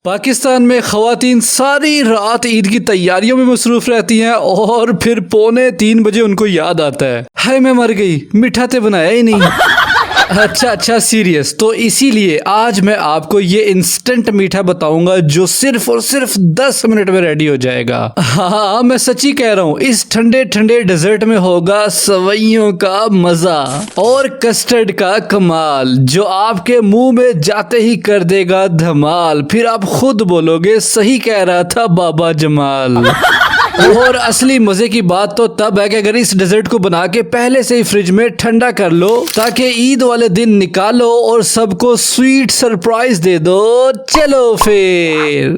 पाकिस्तान में खवातीन सारी रात ईद की तैयारियों में मसरूफ रहती हैं और फिर 2:45 उनको याद आता है, हाय मैं मर गई, मीठा तो बनाया ही नहीं। अच्छा सीरियस। तो इसीलिए आज मैं आपको ये इंस्टेंट मीठा बताऊंगा जो सिर्फ और सिर्फ 10 मिनट में रेडी हो जाएगा। हाँ मैं सच्ची कह रहा हूँ, इस ठंडे ठंडे डेजर्ट में होगा सवैयों का मजा और कस्टर्ड का कमाल जो आपके मुंह में जाते ही कर देगा धमाल। फिर आप खुद बोलोगे सही कह रहा था बाबा जमाल। और असली मजे की बात तो तब है कि अगर इस डेजर्ट को बना के पहले से ही फ्रिज में ठंडा कर लो ताकि ईद वाले दिन निकालो और सबको स्वीट सरप्राइज दे दो। चलो फिर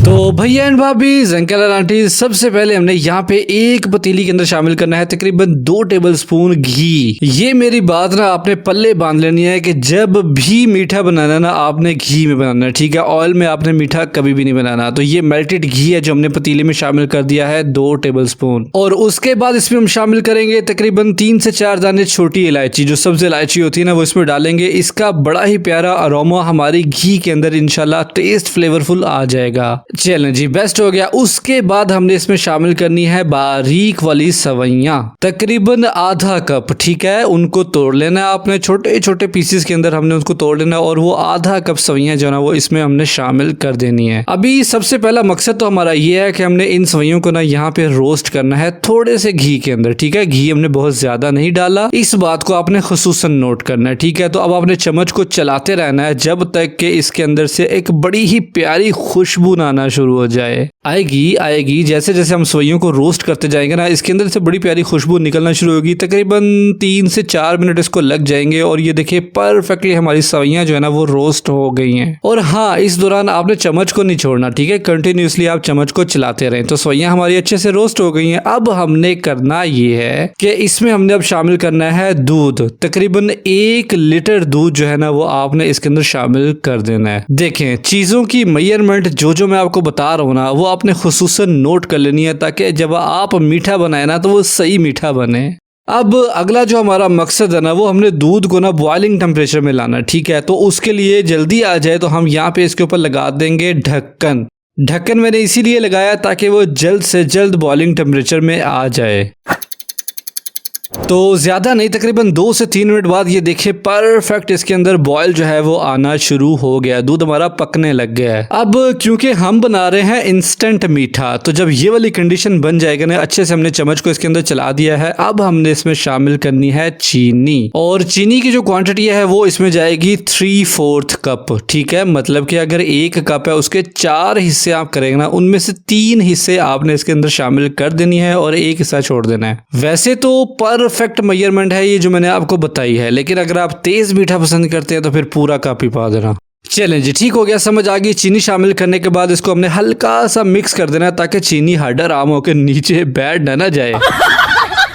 तो भैया एंड भाभी, अंकल और आंटी, सबसे पहले हमने यहाँ पे एक पतीली के अंदर शामिल करना है तकरीबन 2 टेबलस्पून घी। ये मेरी बात ना आपने पल्ले बांध लेनी है कि जब भी मीठा बनाना ना आपने घी में बनाना है, ठीक है। ऑयल में आपने मीठा कभी भी नहीं बनाना। तो ये मेल्टेड घी है जो हमने पतीले में शामिल कर दिया है 2 टेबलस्पून। और उसके बाद इसमें हम शामिल करेंगे तकरीबन 3 से 4 दाने छोटी इलायची, जो सब्ज इलायची होती है ना, वो इसमें डालेंगे। इसका बड़ा ही प्यारा अरोमा हमारी घी के अंदर इंशाल्लाह टेस्ट फ्लेवरफुल आ जाएगा। चलें जी, बेस्ट हो गया। उसके बाद हमने इसमें शामिल करनी है बारीक वाली सवैयां, तकरीबन आधा कप, ठीक है। उनको तोड़ लेना है आपने, छोटे छोटे पीसेस के अंदर हमने उसको तोड़ लेना है और वो आधा कप सवैयां जो ना वो इसमें हमने शामिल कर देनी है। अभी सबसे पहला मकसद तो हमारा ये है कि हमने इन सवैयों को ना यहाँ पे रोस्ट करना है थोड़े से घी के अंदर, ठीक है। घी हमने बहुत ज्यादा नहीं डाला, इस बात को आपने खुसूसन नोट करना है, ठीक है। तो अब आपने चम्मच को चलाते रहना है जब तक कि इसके अंदर से एक बड़ी ही प्यारी खुशबू आना शुरू हो जाए। आएगी जैसे जैसे हम सवैयों को रोस्ट करते जाएंगे ना, इसके अंदर से बड़ी प्यारी खुशबू निकलना शुरू होगी। तकरीबन 3 से 4 मिनट इसको लग जाएंगे और ये देखिए परफेक्टली हमारी सवैयां जो है ना वो रोस्ट हो गई हैं। और हाँ, इस दौरान आपने चम्मच को नहीं छोड़ना, ठीक है। कंटिन्यूसली आप चम्मच को चलाते रहें। तो सवैयां हमारी अच्छे से रोस्ट हो गई हैं। अब हमने करना ये है कि इसमें हमने अब शामिल करना है दूध। तकरीबन 1 लीटर दूध जो है ना वो आपने इसके अंदर शामिल कर देना है। देखें, चीजों की मेजरमेंट जो मैं आपको बता रहा हूँ ना वो आपने खुसूसन नोट कर लेनी है ताकि जब आप मीठा बनाए ना तो वो सही मीठा बने। अब अगला जो हमारा मकसद है ना वो हमने दूध को ना बॉइलिंग टेम्परेचर में लाना, ठीक है। तो उसके लिए जल्दी आ जाए तो हम यहाँ पे इसके ऊपर लगा देंगे ढक्कन। ढक्कन मैंने इसीलिए लगाया ताकि वो जल्द से जल्द बॉइलिंग टेम्परेचर में आ जाए। तो ज्यादा नहीं, तकरीबन 2 से 3 मिनट बाद ये देखिए परफेक्ट इसके अंदर बॉयल जो है वो आना शुरू हो गया, दूध हमारा पकने लग गया है। अब क्योंकि हम बना रहे हैं इंस्टेंट मीठा, तो जब ये वाली कंडीशन बन जाएगा ना, अच्छे से हमने चम्मच को इसके अंदर चला दिया है। अब हमने इसमें शामिल करनी है चीनी, और चीनी की जो क्वांटिटी है वो इसमें जाएगी 3/4 कप, ठीक है। मतलब कि अगर 1 कप है उसके 4 हिस्से आप करेंगे ना, उनमें से 3 हिस्से आपने इसके अंदर शामिल कर देनी है और 1 हिस्सा छोड़ देना है। वैसे तो परफेक्ट मेजरमेंट है ये जो मैंने आपको बताई है, लेकिन अगर आप तेज मीठा पसंद करते हैं तो फिर पूरा कप ही पा देना। चलें जी, ठीक हो गया, समझ आ गई। चीनी शामिल करने के बाद इसको हमने हल्का सा मिक्स कर देना ताकि चीनी हड्डा आम होकर नीचे बैठ ना जाए।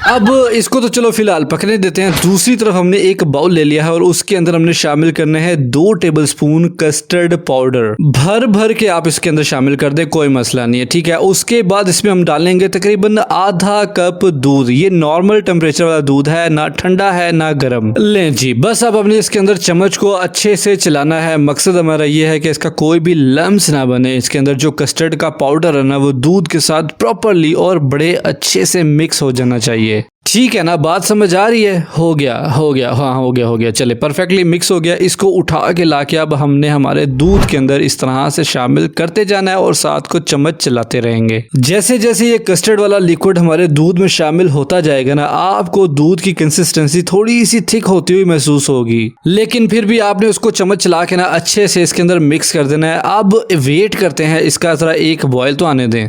अब इसको तो चलो फिलहाल पकने देते हैं। दूसरी तरफ हमने एक बाउल ले लिया है और उसके अंदर हमने शामिल करने हैं 2 टेबलस्पून कस्टर्ड पाउडर। भर भर के आप इसके अंदर शामिल कर दे, कोई मसला नहीं है, ठीक है। उसके बाद इसमें हम डालेंगे तकरीबन आधा कप दूध। ये नॉर्मल टेम्परेचर वाला दूध है, ना ठंडा है ना गर्म। लें जी, बस अब हमने इसके अंदर चम्मच को अच्छे से चलाना है। मकसद हमारा ये है कि इसका कोई भी लम्स ना बने। इसके अंदर जो कस्टर्ड का पाउडर है ना वो दूध के साथ प्रॉपरली और बड़े अच्छे से मिक्स हो जाना चाहिए, ठीक है ना। बात समझ आ रही है? हो गया, हाँ हो गया। चले, परफेक्टली मिक्स हो गया। इसको उठा के लाके अब हमने हमारे दूध के अंदर इस तरह से शामिल करते जाना है और साथ को चम्मच चलाते रहेंगे। जैसे जैसे ये कस्टर्ड वाला लिक्विड हमारे दूध में शामिल होता जाएगा ना, आपको दूध की कंसिस्टेंसी थोड़ी सी थिक होती हुई महसूस होगी, लेकिन फिर भी आपने उसको चम्मच चला के ना अच्छे से इसके अंदर मिक्स कर देना है। अब वेट करते हैं इसका जरा एक बॉयल तो आने दें।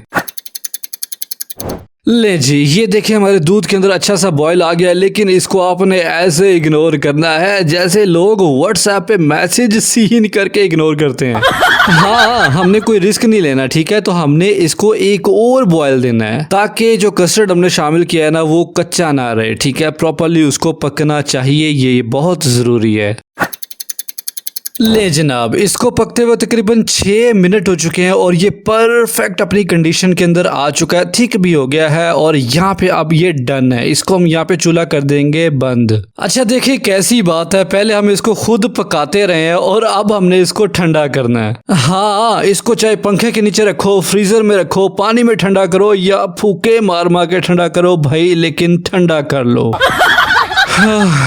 ले जी, ये देखिए हमारे दूध के अंदर अच्छा सा बॉयल आ गया है, लेकिन इसको आपने ऐसे इग्नोर करना है जैसे लोग व्हाट्सएप पे मैसेज सीन करके इग्नोर करते हैं। हाँ, हमने कोई रिस्क नहीं लेना, ठीक है। तो हमने इसको एक और बॉयल देना है ताकि जो कस्टर्ड हमने शामिल किया है ना वो कच्चा ना रहे, ठीक है। प्रॉपरली उसको पकना चाहिए, ये बहुत जरूरी है। ले जनाब, इसको पकते हुए तकरीबन 6 मिनट हो चुके हैं और ये परफेक्ट अपनी कंडीशन के अंदर आ चुका है, थिक भी हो गया है और यहाँ पे अब ये डन है। इसको हम यहाँ पे चूल्हा कर देंगे बंद। अच्छा देखिए कैसी बात है, पहले हम इसको खुद पकाते रहे हैं और अब हमने इसको ठंडा करना है। हाँ, इसको चाहे पंखे के नीचे रखो, फ्रीजर में रखो, पानी में ठंडा करो या फूके मार मार के ठंडा करो भाई, लेकिन ठंडा कर लो।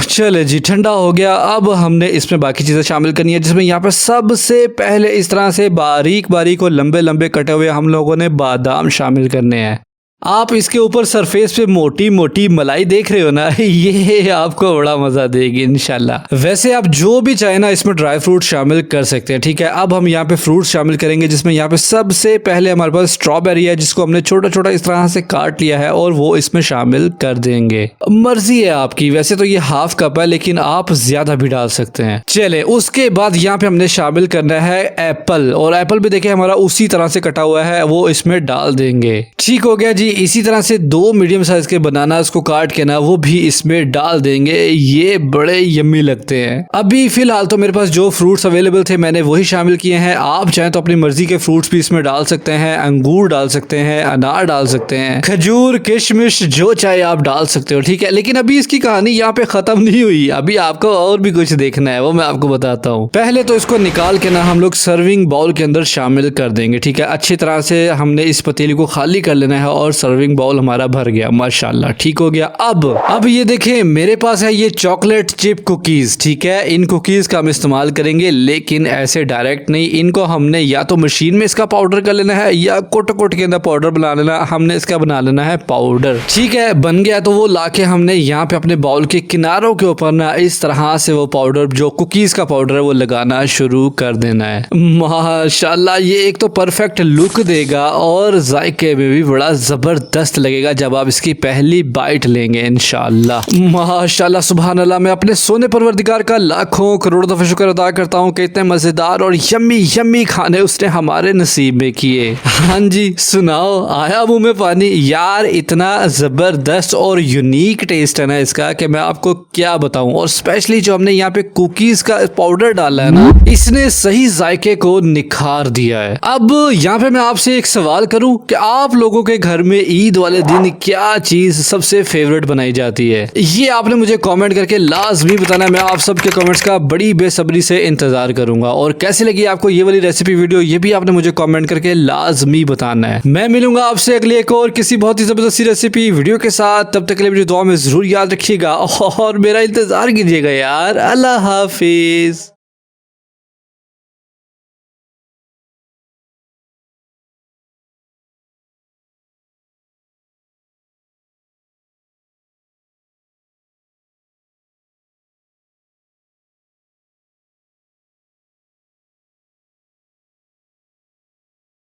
चले जी, ठंडा हो गया। अब हमने इसमें बाकी चीज़ें शामिल करनी है, जिसमें यहाँ पे सबसे पहले इस तरह से बारीक बारीक और लंबे लंबे कटे हुए हम लोगों ने बादाम शामिल करने हैं। आप इसके ऊपर सरफेस पे मोटी मोटी मलाई देख रहे हो ना, ये आपको बड़ा मजा देगी इंशाल्लाह। वैसे आप जो भी चाहे ना इसमें ड्राई फ्रूट शामिल कर सकते हैं, ठीक है। अब हम यहाँ पे फ्रूट शामिल करेंगे, जिसमें यहाँ पे सबसे पहले हमारे पास स्ट्रॉबेरी है, जिसको हमने छोटा छोटा इस तरह से काट लिया है और वो इसमें शामिल कर देंगे। मर्जी है आपकी, वैसे तो ये हाफ कप है लेकिन आप ज्यादा भी डाल सकते हैं। चले, उसके बाद यहाँ पे हमने शामिल करना है एप्पल, और एप्पल भी देखिए हमारा उसी तरह से कटा हुआ है, वो इसमें डाल देंगे। ठीक हो गया जी। इसी तरह से 2 मीडियम साइज के बनाना को काट के ना वो भी इसमें डाल देंगे, ये बड़े यम्मी लगते हैं। अभी फिलहाल तो मेरे पास जो फ्रूट्स अवेलेबल थे मैंने वही शामिल किए हैं। आप चाहें तो अपनी मर्जी के फ्रूट्स भी इसमें डाल सकते हैं, अंगूर डाल सकते हैं, अनार डाल सकते हैं, खजूर, किशमिश, जो चाहे आप डाल सकते हो, ठीक है। लेकिन अभी इसकी कहानी यहाँ पे खत्म नहीं हुई, अभी आपको और भी कुछ देखना है, वो मैं आपको बताता हूँ। पहले तो इसको निकाल के ना हम लोग सर्विंग बाउल के अंदर शामिल कर देंगे, ठीक है। अच्छी तरह से हमने इस पतीली को खाली कर लेना है और सर्विंग बाउल हमारा भर गया, माशाल्लाह, ठीक हो गया। अब ये देखें मेरे पास है ये चॉकलेट चिप कुकीज, ठीक है। इन कुकीज का हम इस्तेमाल करेंगे, लेकिन ऐसे डायरेक्ट नहीं। इनको हमने या तो मशीन में इसका पाउडर कर लेना है या कोट के अंदर पाउडर बना लेना, हमने इसका बना लेना है पाउडर, ठीक है। बन गया तो वो लाके हमने यहाँ पे अपने बाउल के किनारों के ऊपर ना इस तरह से वो पाउडर, जो कुकीज का पाउडर है, वो लगाना शुरू कर देना है। माशाल्लाह, ये एक तो परफेक्ट लुक देगा और जायके में भी बड़ा जबरदस्त लगेगा जब आप इसकी पहली बाइट लेंगे इंशाल्लाह। माशाल्लाह, सुभान अल्लाह। मैं अपने सोने परवरदिगार का लाखों करोड़ों दफा शुक्र अदा करता हूँ कि इतने मजेदार और यम्मी यम्मी खाने उसने हमारे नसीब में किए। हाँ जी, सुनाओ, आया मुंह में पानी यार। इतना जबरदस्त और यूनिक टेस्ट है ना इसका कि मैं आपको क्या बताऊं। और स्पेशली जो हमने यहाँ पे कुकीज का पाउडर डाला है ना, इसने सही जायके को निखार दिया है। अब यहाँ पे मैं आपसे एक सवाल करूं कि आप लोगों के घर में ईद वाले दिन क्या चीज सबसे फेवरेट बनाई जाती है, ये आपने मुझे कमेंट करके लाजमी बताना है। मैं आप सबके कमेंट्स का बड़ी बेसब्री से इंतजार करूंगा। और कैसी लगी आपको ये वाली रेसिपी वीडियो, ये भी आपने मुझे कमेंट करके लाजमी बताना है। मैं मिलूंगा आपसे अगली एक और किसी बहुत ही जबरदस्त रेसिपी वीडियो के साथ। तब तक के लिए मुझे दुआ में जरूर याद रखिएगा और मेरा इंतजार कीजिएगा यार। अल्लाह हाफिज।